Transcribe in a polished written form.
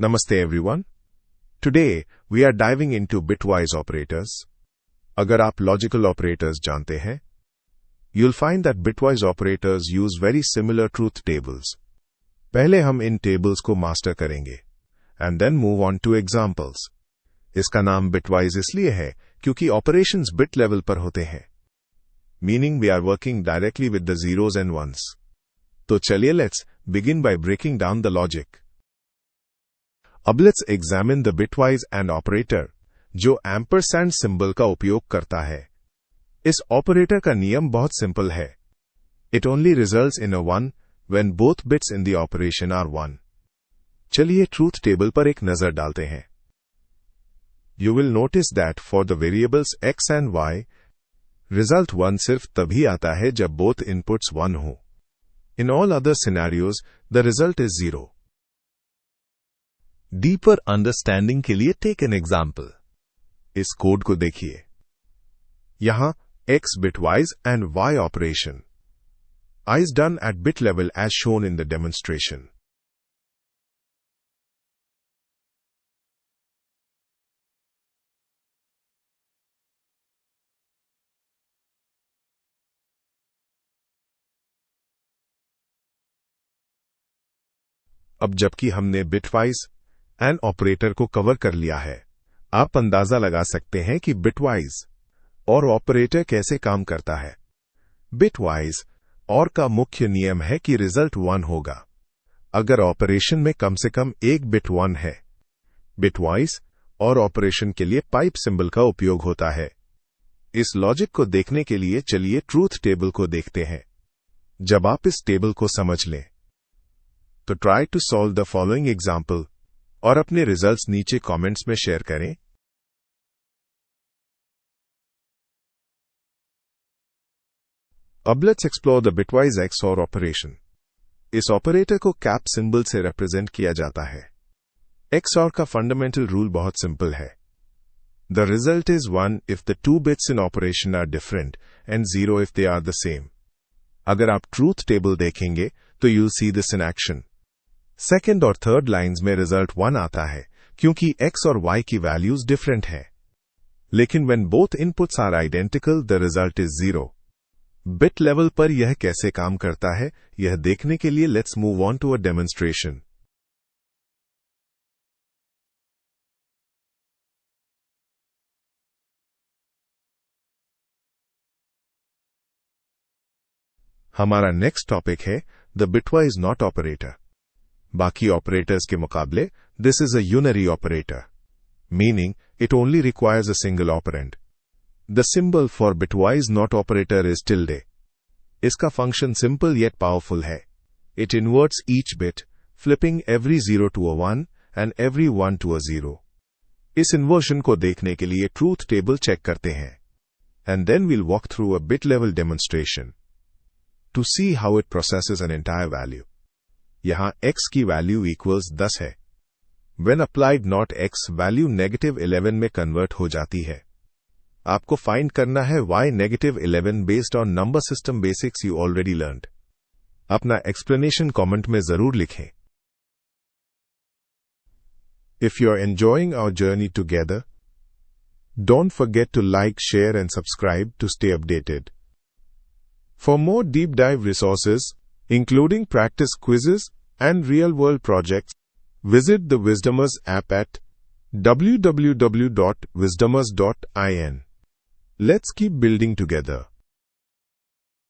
Namaste everyone. Today we are diving into bitwise operators. अगर आप logical operators जानते हैं, you'll find that bitwise operators use very similar truth tables. पहले हम इन tables को master करेंगे, and then move on to examples. इसका नाम bitwise इसलिए है क्योंकि operations bit level पर होते हैं, meaning we are working directly with the zeros and ones. तो चलिए let's begin by breaking down the logic. अब let's examine the bitwise AND operator जो ampersand symbol का उपयोग करता है. इस operator का नियम बहुत simple है. It only results in a 1 when both bits in the operation are 1. चलिए truth table पर एक नजर डालते हैं. You will notice that for the variables x and y, result 1 सिर्फ तभी आता है जब both inputs 1 हो. In all other scenarios, the result is 0. Deeper understanding के लिए take an example. इस कोड को देखिए. यहां x bitwise and y operation. I is done at bit level as shown in the demonstration. अब जबकि हमने bitwise एंड ऑपरेटर को कवर कर लिया है, आप अंदाजा लगा सकते हैं कि बिटवाइज और ऑपरेटर कैसे काम करता है. बिटवाइज और का मुख्य नियम है कि रिजल्ट 1 होगा अगर ऑपरेशन में कम से कम एक बिट 1 है. बिटवाइज और ऑपरेशन के लिए पाइप सिंबल का उपयोग होता है. इस लॉजिक को देखने के लिए चलिए ट्रूथ टेबल को देखते हैं. जब आप इस टेबल को समझ लें तो try to solve the following example और अपने रिजल्ट्स नीचे कमेंट्स में शेयर करें. अब let's explore the bitwise XOR operation. इस ऑपरेटर को कैप सिंबल से रिप्रेजेंट किया जाता है. XOR का फंडामेंटल रूल बहुत सिंपल है. The result is 1 if the 2 bits in operation are different and 0 if they are the same. अगर आप ट्रूथ टेबल देखेंगे तो you'll see this in action. Second और थर्ड लाइन्स में रिजल्ट 1 आता है क्योंकि x और y की वैल्यूज डिफरेंट है. लेकिन when both inputs are identical the result is 0. Bit level पर यह कैसे काम करता है यह देखने के लिए let's move on to a demonstration. हमारा नेक्स्ट टॉपिक है द बिटवाइज नॉट ऑपरेटर. बाकी ऑपरेटर्स के मुकाबले this is a unary operator, meaning it only requires a single operand. The symbol for bitwise not operator is tilde. इसका function simple yet powerful है. It inverts each bit, flipping every 0 to a 1 and every 1 to a 0. इस inversion को देखने के लिए truth table check करते हैं, and then we'll walk through a bit level demonstration to see how it processes an entire value. यहां x की value equals 10 है. When applied not x value -11 में कन्वर्ट हो जाती है. आपको फाइंड करना है y -11 based on number system basics you already learned. अपना एक्सप्लेनेशन कमेंट में जरूर लिखें. If you are enjoying our journey together, don't forget to like, share and subscribe to stay updated. For more deep dive resources, including practice quizzes and real-world projects, visit the Wisdomers app at www.wisdomers.in. Let's keep building together.